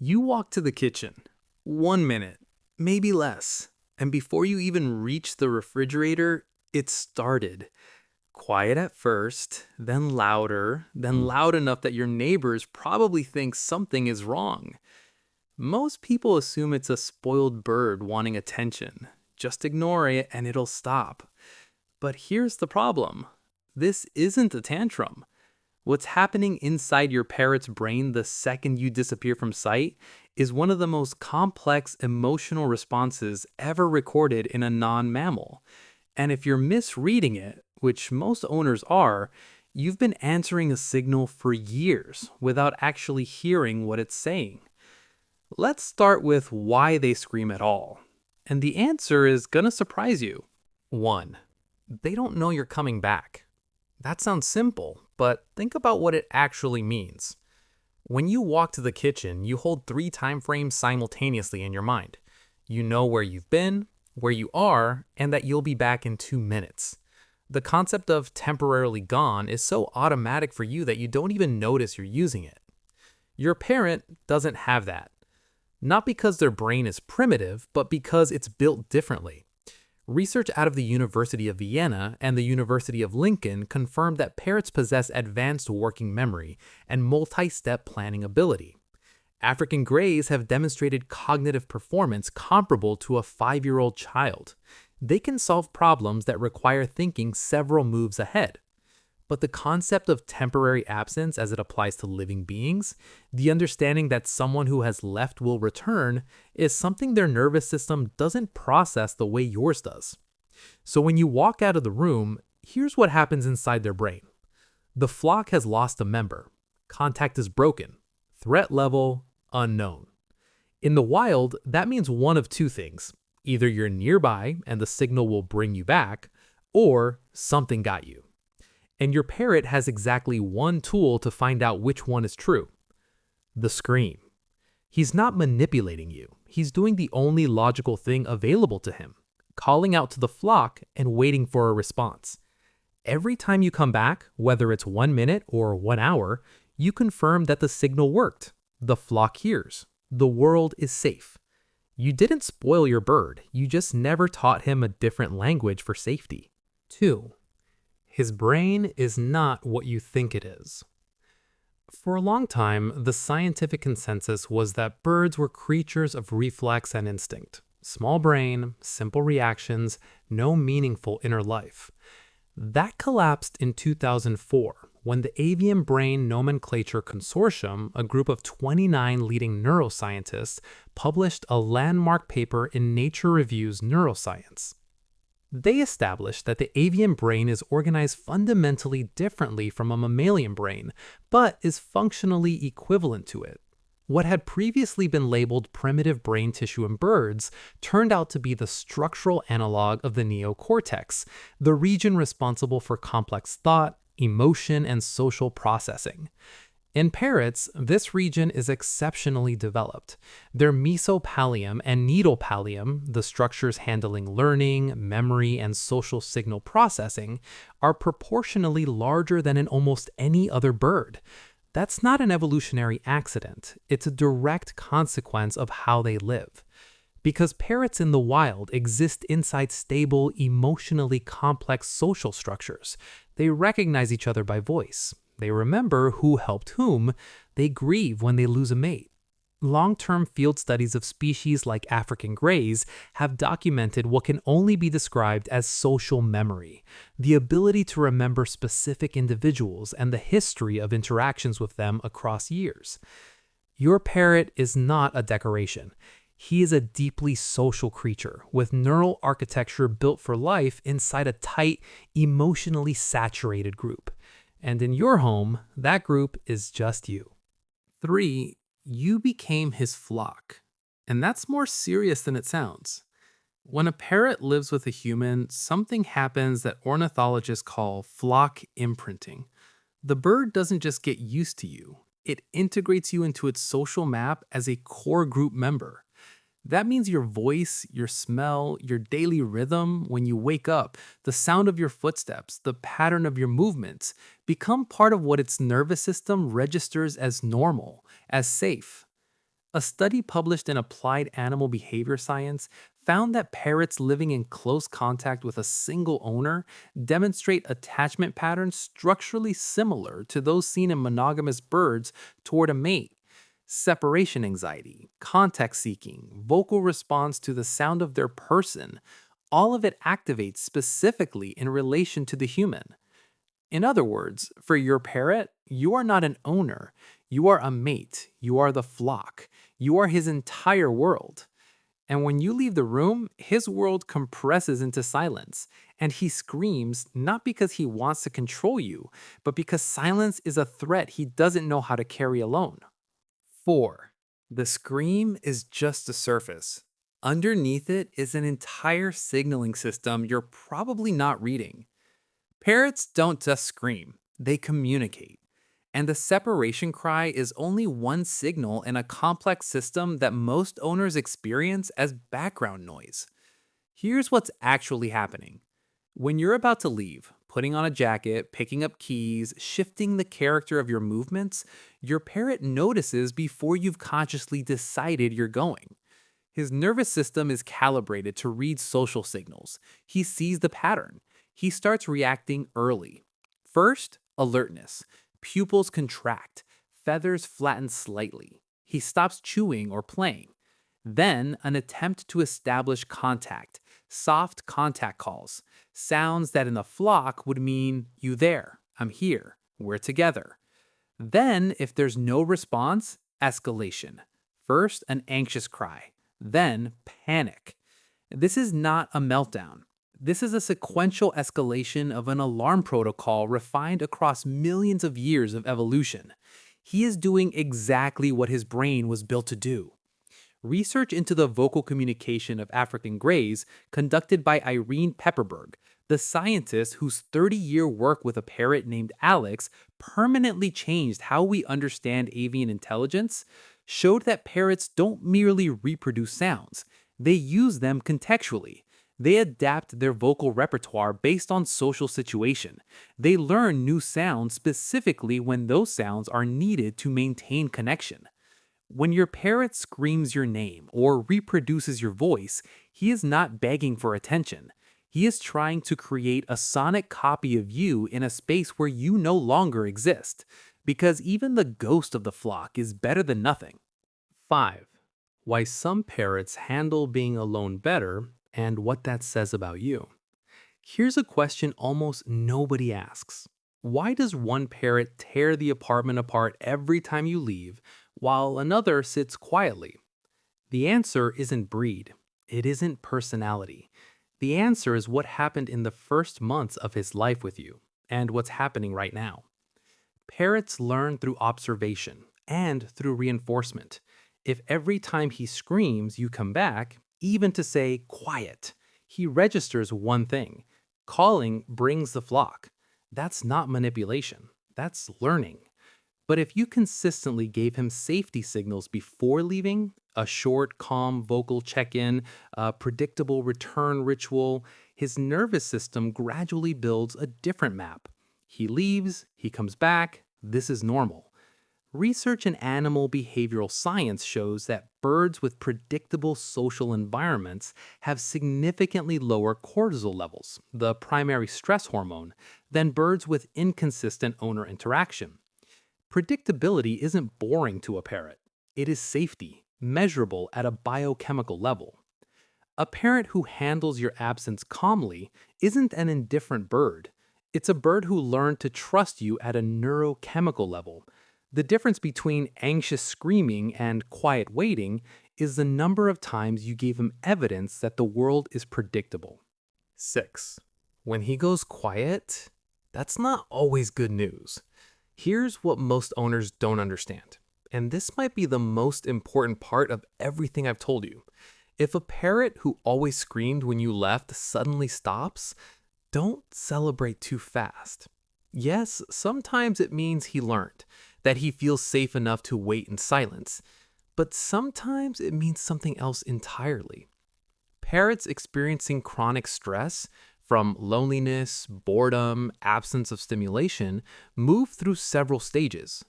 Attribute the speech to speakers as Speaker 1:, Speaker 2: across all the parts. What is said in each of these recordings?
Speaker 1: You walk to the kitchen. 1 minute, maybe less. And before you even reach the refrigerator, it started. Quiet at first, then louder, then
Speaker 2: Mm.
Speaker 1: loud enough that your neighbors probably think something is wrong. Most people assume it's a spoiled bird wanting attention. Just ignore it and it'll stop. But here's the problem. This isn't a tantrum. What's happening inside your parrot's brain the second you disappear from sight is one of the most complex emotional responses ever recorded in a non mammal. And if you're misreading it, which most owners are, you've been answering a signal for years without actually hearing what it's saying. Let's start with why they scream at all. And the answer is gonna surprise you. 1. They don't know you're coming back. That sounds simple, but think about what it actually means. When you walk to the kitchen, you hold three time frames simultaneously in your mind. You know where you've been, where you are, and that you'll be back in 2 minutes. The concept of temporarily gone is so automatic for you that you don't even notice you're using it. Your parent doesn't have that. Not because their brain is primitive, but because it's built differently. Research out of the University of Vienna and the University of Lincoln confirmed that parrots possess advanced working memory and multi-step planning ability. African greys have demonstrated cognitive performance comparable to a 5-year-old child. They can solve problems that require thinking several moves ahead. But the concept of temporary absence as it applies to living beings, the understanding that someone who has left will return, is something their nervous system doesn't process the way yours does. So when you walk out of the room, here's what happens inside their brain. The flock has lost a member. Contact is broken. Threat level, unknown. In the wild, that means one of two things. Either you're nearby and the signal will bring you back, or something got you. And your parrot has exactly one tool to find out which one is true: the scream. He's not manipulating you. He's doing the only logical thing available to him, calling out to the flock and waiting for a response. Every time you come back, whether it's 1 minute or 1 hour, you confirm that the signal worked. The flock hears. The world is safe. You didn't spoil your bird. You just never taught him a different language for safety. 2. His brain is not what you think it is. For a long time, the scientific consensus was that birds were creatures of reflex and instinct. Small brain, simple reactions, no meaningful inner life. That collapsed in 2004 when the Avian Brain Nomenclature Consortium, a group of 29 leading neuroscientists, published a landmark paper in Nature Reviews Neuroscience. They established that the avian brain is organized fundamentally differently from a mammalian brain, but is functionally equivalent to it. What had previously been labeled primitive brain tissue in birds turned out to be the structural analog of the neocortex, the region responsible for complex thought, emotion, and social processing. In parrots, this region is exceptionally developed. Their mesopallium and nidopallium, the structures handling learning, memory, and social signal processing, are proportionally larger than in almost any other bird. That's not an evolutionary accident. It's a direct consequence of how they live. Because parrots in the wild exist inside stable, emotionally complex social structures, they recognize each other by voice. They remember who helped whom. They grieve when they lose a mate. Long-term field studies of species like African greys have documented what can only be described as social memory, the ability to remember specific individuals and the history of interactions with them across years. Your parrot is not a decoration. He is a deeply social creature with neural architecture built for life inside a tight, emotionally saturated group. And in your home, that group is just you. 3. You became his flock. And that's more serious than it sounds. When a parrot lives with a human, something happens that ornithologists call flock imprinting. The bird doesn't just get used to you, it integrates you into its social map as a core group member. That means your voice, your smell, your daily rhythm when you wake up, the sound of your footsteps, the pattern of your movements become part of what its nervous system registers as normal, as safe. A study published in Applied Animal Behavior Science found that parrots living in close contact with a single owner demonstrate attachment patterns structurally similar to those seen in monogamous birds toward a mate. Separation anxiety, contact seeking, vocal response to the sound of their person, all of it activates specifically in relation to the human. In other words, for your parrot, you are not an owner. You are a mate. You are the flock. You are his entire world. And when you leave the room, his world compresses into silence. And he screams not because he wants to control you, but because silence is a threat he doesn't know how to carry alone. 4. The scream is just the surface. Underneath it is an entire signaling system you're probably not reading. Parrots don't just scream, they communicate. And the separation cry is only one signal in a complex system that most owners experience as background noise. Here's what's actually happening. When you're about to leave, putting on a jacket, picking up keys, shifting the character of your movements, your parrot notices before you've consciously decided you're going. His nervous system is calibrated to read social signals. He sees the pattern. He starts reacting early. First, alertness. Pupils contract. Feathers flatten slightly. He stops chewing or playing. Then, an attempt to establish contact. Soft contact calls. Sounds that in a flock would mean, "You there, I'm here, we're together." Then, if there's no response, escalation. First, an anxious cry. Then, panic. This is not a meltdown. This is a sequential escalation of an alarm protocol refined across millions of years of evolution. He is doing exactly what his brain was built to do. Research into the vocal communication of African greys, conducted by Irene Pepperberg, the scientist whose 30-year work with a parrot named Alex permanently changed how we understand avian intelligence, showed that parrots don't merely reproduce sounds, they use them contextually. They adapt their vocal repertoire based on social situation. They learn new sounds specifically when those sounds are needed to maintain connection. When your parrot screams your name or reproduces your voice, he is not begging for attention. He is trying to create a sonic copy of you in a space where you no longer exist, because even the ghost of the flock is better than nothing. 5. Why some parrots handle being alone better and what that says about you. Here's a question almost nobody asks. Why does one parrot tear the apartment apart every time you leave, while another sits quietly? The answer isn't breed. It isn't personality. The answer is what happened in the first months of his life with you, and what's happening right now. Parrots learn through observation and through reinforcement. If every time he screams you come back, even to say quiet, he registers one thing. Calling brings the flock. That's not manipulation. That's learning. But if you consistently gave him safety signals before leaving, a short, calm vocal check-in, a predictable return ritual, his nervous system gradually builds a different map. He leaves, he comes back, this is normal. Research in animal behavioral science shows that birds with predictable social environments have significantly lower cortisol levels, the primary stress hormone, than birds with inconsistent owner interaction. Predictability isn't boring to a parrot. It is safety, measurable at a biochemical level. A parrot who handles your absence calmly isn't an indifferent bird. It's a bird who learned to trust you at a neurochemical level. The difference between anxious screaming and quiet waiting is the number of times you gave him evidence that the world is predictable. 6. When he goes quiet, that's not always good news. Here's what most owners don't understand, and this might be the most important part of everything I've told you. If a parrot who always screamed when you left suddenly stops, don't celebrate too fast. Yes, sometimes it means he learned, that he feels safe enough to wait in silence, but sometimes it means something else entirely. Parrots experiencing chronic stress, from loneliness, boredom, absence of stimulation, move through several stages.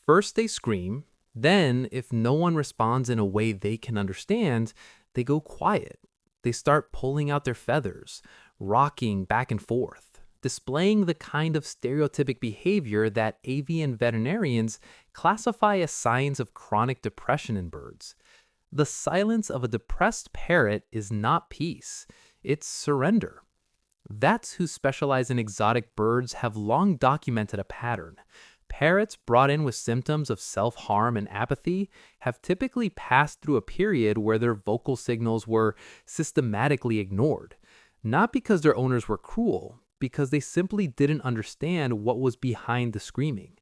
Speaker 1: First, they scream, Then, if no one responds in a way they can understand, they go quiet. They start pulling out their feathers, rocking back and forth, displaying the kind of stereotypic behavior that avian veterinarians classify as signs of chronic depression in birds. The silence of a depressed parrot is not peace, it's surrender. Vets who specialize in exotic birds have long documented a pattern. Parrots brought in with symptoms of self harm and apathy have typically passed through a period where their vocal signals were systematically ignored. Not because their owners were cruel, because they simply didn't understand what was behind the screaming.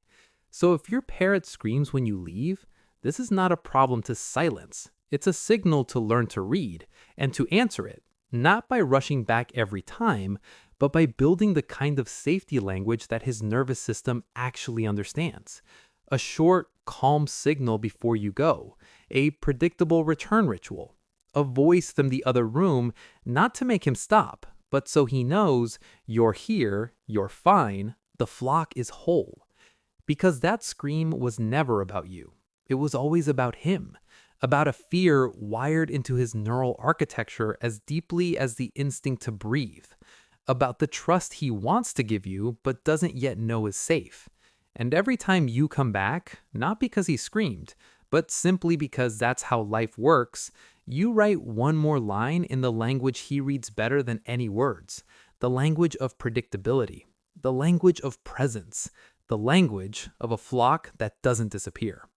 Speaker 1: So if your parrot screams when you leave, this is not a problem to silence. It's a signal to learn to read and to answer it, not by rushing back every time, but by building the kind of safety language that his nervous system actually understands. A short, calm signal before you go, a predictable return ritual, a voice from the other room, not to make him stop, but so he knows you're here, you're fine, the flock is whole. Because that scream was never about you. It was always about him, about a fear wired into his neural architecture as deeply as the instinct to breathe, about the trust he wants to give you but doesn't yet know is safe. And every time you come back, not because he screamed, but simply because that's how life works, you write one more line in the language he reads better than any words, the language of predictability, the language of presence, the language of a flock that doesn't disappear.